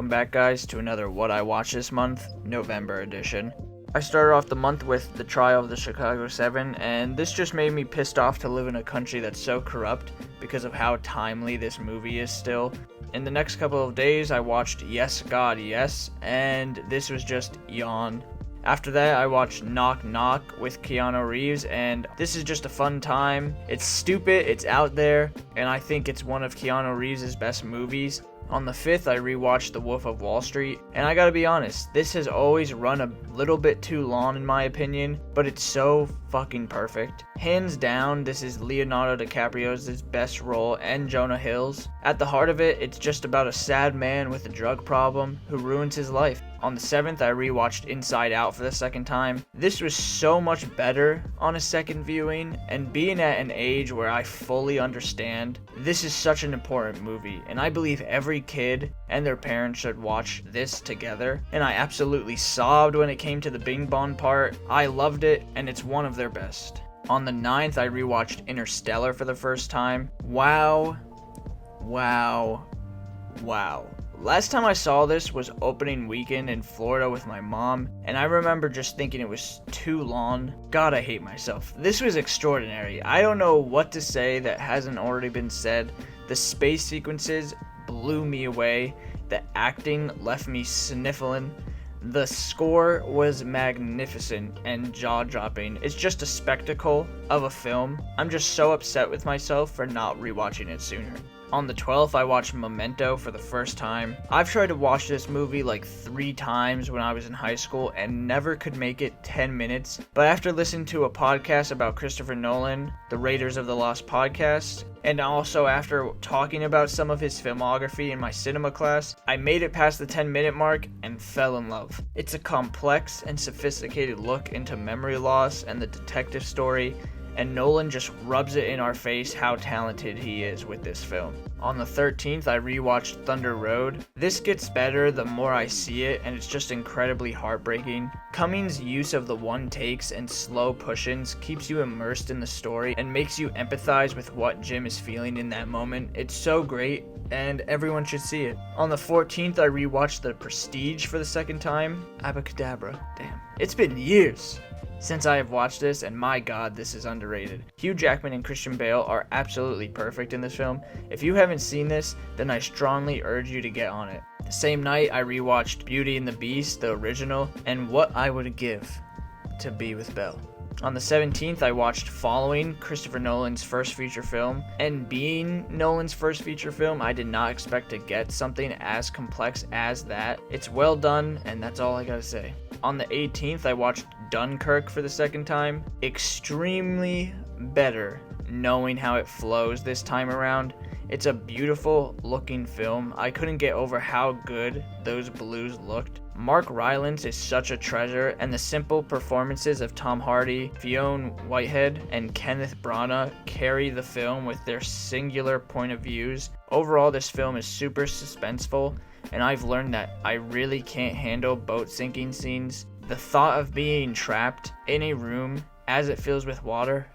welcome back guys to another What I Watched This Month, November edition. I started off the month with The Trial of the Chicago 7, and this just made me pissed off to live in a country that's so corrupt because of how timely this movie is still. In the next couple of days I watched Yes God Yes, and this was just yawn. After that, I watched Knock Knock with Keanu Reeves, and this is just a fun time. It's stupid, it's out there, and I think it's one of Keanu Reeves' best movies. On the 5th, I rewatched The Wolf of Wall Street, and I gotta be honest, this has always run a little bit too long in my opinion, but it's so fucking perfect. Hands down, this is Leonardo DiCaprio's best role and Jonah Hill's. At the heart of it, it's just about a sad man with a drug problem who ruins his life. On the 7th, I rewatched Inside Out for the second time. This was so much better on a second viewing, and being at an age where I fully understand, this is such an important movie, and I believe every kid and their parents should watch this together, and I absolutely sobbed when it came to the Bing Bong part. I loved it, and it's one of their best. On the 9th, I rewatched Interstellar for the first time. Wow. Last time I saw this was opening weekend in Florida with my mom, and I remember just thinking it was too long. God, I hate myself. This was extraordinary. I don't know what to say that hasn't already been said. The space sequences blew me away. The acting left me sniffling. The score was magnificent and jaw-dropping. It's just a spectacle of a film. I'm just so upset with myself for not rewatching it sooner. On the 12th, I watched Memento for the first time. I've tried to watch this movie like 3 times when I was in high school and never could make it 10 minutes. But after listening to a podcast about Christopher Nolan, the Raiders of the Lost podcast, and also after talking about some of his filmography in my cinema class, I made it past the 10-minute mark and fell in love. It's a complex and sophisticated look into memory loss and the detective story, and Nolan just rubs it in our face how talented he is with this film. On the 13th, I rewatched Thunder Road. This gets better the more I see it, and it's just incredibly heartbreaking. Cummings' use of the one takes and slow push-ins keeps you immersed in the story and makes you empathize with what Jim is feeling in that moment. It's so great, and everyone should see it. On the 14th, I rewatched The Prestige for the second time. Abacadabra. Damn. It's been years since I have watched this, and my god, this is underrated. Hugh Jackman and Christian Bale are absolutely perfect in this film. If you haven't seen this, then I strongly urge you to get on it. The same night, I rewatched Beauty and the Beast, the original, and What I Would Give to Be with Belle. On the 17th, I watched Following, Christopher Nolan's first feature film, and being Nolan's first feature film, I did not expect to get something as complex as that. It's well done, and that's all I gotta say. On the 18th, I watched Dunkirk for the second time. Extremely better knowing how it flows this time around. It's a beautiful looking film. I couldn't get over how good those blues looked. Mark Rylance is such a treasure, and the simple performances of Tom Hardy, Fionn Whitehead, and Kenneth Branagh carry the film with their singular point of views. Overall, this film is super suspenseful, and I've learned that I really can't handle boat sinking scenes. The thought of being trapped in a room as it fills with water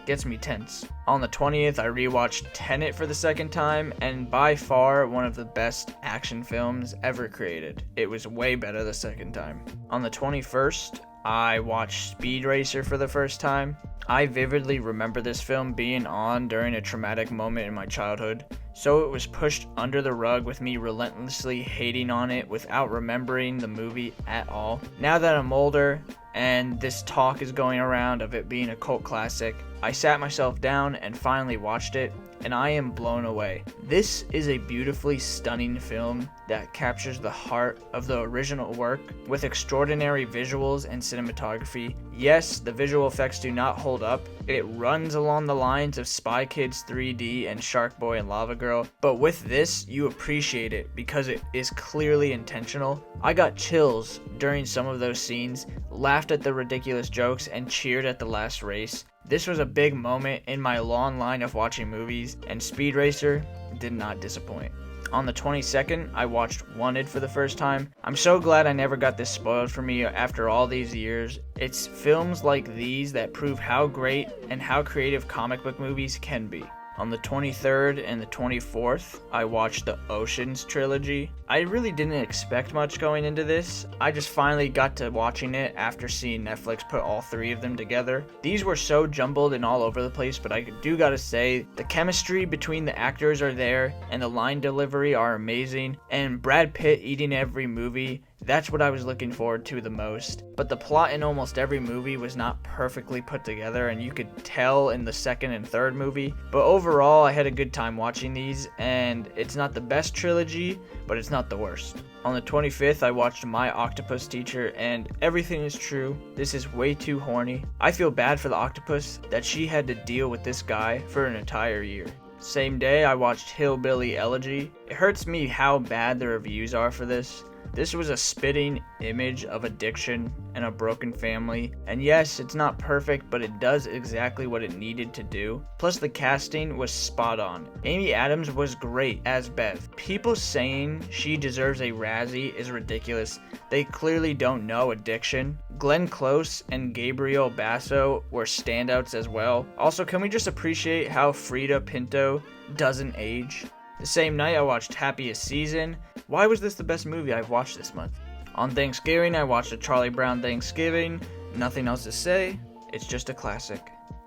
gets me tense. On the 20th, I rewatched Tenet for the second time, and by far one of the best action films ever created. It was way better the second time. On the 21st, I watched Speed Racer for the first time. I vividly remember this film being on during a traumatic moment in my childhood, so it was pushed under the rug with me relentlessly hating on it without remembering the movie at all. Now that I'm older, and this talk is going around of it being a cult classic, I sat myself down and finally watched it, and I am blown away. This is a beautifully stunning film that captures the heart of the original work with extraordinary visuals and cinematography. Yes, the visual effects do not hold up. It runs along the lines of Spy Kids 3D and Shark Boy and Lava Girl, but with this, you appreciate it because it is clearly intentional. I got chills during some of those scenes, laughed at the ridiculous jokes, and cheered at the last race. This was a big moment in my long line of watching movies, and Speed Racer did not disappoint. On the 22nd, I watched Wanted for the first time. I'm so glad I never got this spoiled for me after all these years. It's films like these that prove how great and how creative comic book movies can be. On the 23rd and the 24th, I watched the Oceans trilogy. I really didn't expect much going into this. I just finally got to watching it after seeing Netflix put all three of them together. These were so jumbled and all over the place, but I do gotta say, the chemistry between the actors are there, and the line delivery are amazing, and Brad Pitt eating every movie. That's what I was looking forward to the most. But the plot in almost every movie was not perfectly put together, and you could tell in the second and third movie. But overall, I had a good time watching these, and it's not the best trilogy, but it's not the worst. On the 25th, I watched My Octopus Teacher, and everything is true. This is way too horny. I feel bad for the octopus that she had to deal with this guy for an entire year. Same day, I watched Hillbilly Elegy. It hurts me how bad the reviews are for this. This was a spitting image of addiction and a broken family, and yes, it's not perfect, but it does exactly what it needed to do. Plus the casting was spot on. Amy Adams was great as Bev. People saying she deserves a Razzie is ridiculous. They clearly don't know addiction. Glenn Close and Gabriel Basso were standouts as well. Also, can we just appreciate how Frida Pinto doesn't age? The same night I watched Happiest Season. Why was this the best movie I've watched this month? On Thanksgiving, I watched a Charlie Brown Thanksgiving. Nothing else to say. It's just a classic.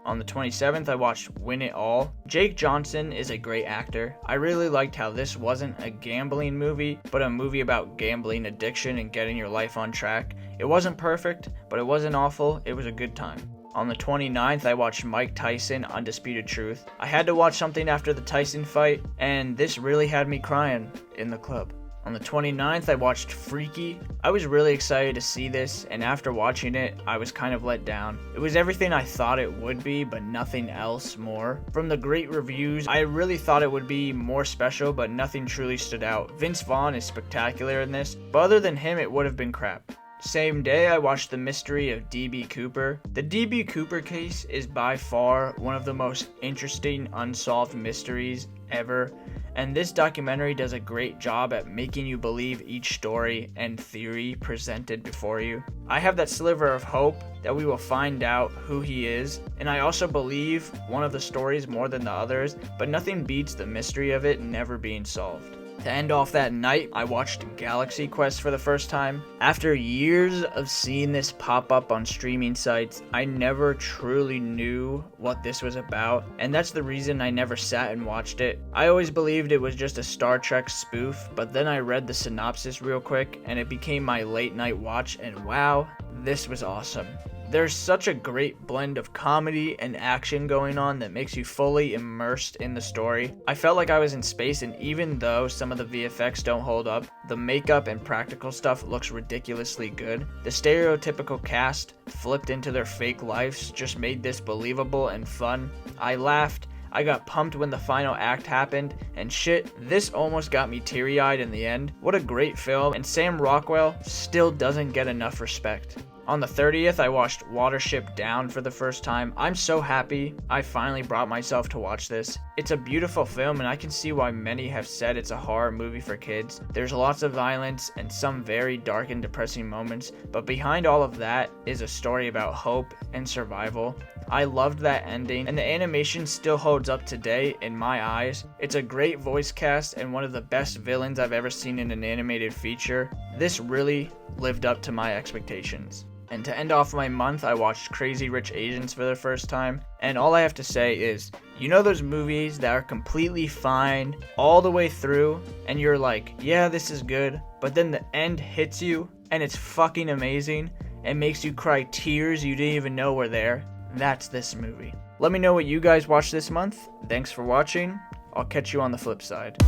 On the 27th, I watched Win It All. Jake Johnson is a great actor. I really liked how this wasn't a gambling movie, but a movie about gambling addiction and getting your life on track. It wasn't perfect, but it wasn't awful. It was a good time. On the 29th, I watched Mike Tyson Undisputed Truth. I had to watch something after the Tyson fight, and this really had me crying in the club. On the 29th, I watched Freaky. I was really excited to see this, and after watching it, I was kind of let down. It was everything I thought it would be, but nothing else more. From the great reviews, I really thought it would be more special, but nothing truly stood out. Vince Vaughn is spectacular in this, but other than him, it would have been crap. Same day, I watched The Mystery of D.B. Cooper. The D.B. Cooper case is by far one of the most interesting unsolved mysteries ever, and this documentary does a great job at making you believe each story and theory presented before you. I have that sliver of hope that we will find out who he is, and I also believe one of the stories more than the others, but nothing beats the mystery of it never being solved. To end off that night, I watched Galaxy Quest for the first time. After years of seeing this pop up on streaming sites, I never truly knew what this was about, and that's the reason I never sat and watched it. I always believed it was just a Star Trek spoof, but then I read the synopsis real quick, and it became my late night watch, and wow, this was awesome. There's such a great blend of comedy and action going on that makes you fully immersed in the story. I felt like I was in space, and even though some of the VFX don't hold up, the makeup and practical stuff looks ridiculously good. The stereotypical cast flipped into their fake lives just made this believable and fun. I laughed. I got pumped when the final act happened, and shit, this almost got me teary-eyed in the end. What a great film, and Sam Rockwell still doesn't get enough respect. On the 30th, I watched Watership Down for the first time. I'm so happy I finally brought myself to watch this. It's a beautiful film, and I can see why many have said it's a horror movie for kids. There's lots of violence and some very dark and depressing moments, but behind all of that is a story about hope and survival. I loved that ending, and the animation still holds up today in my eyes. It's a great voice cast and one of the best villains I've ever seen in an animated feature. This really lived up to my expectations. And to end off my month, I watched Crazy Rich Asians for the first time. And all I have to say is, you know those movies that are completely fine all the way through, and you're like, yeah, this is good, but then the end hits you, and it's fucking amazing, and makes you cry tears you didn't even know were there? That's this movie. Let me know what you guys watched this month. Thanks for watching. I'll catch you on the flip side.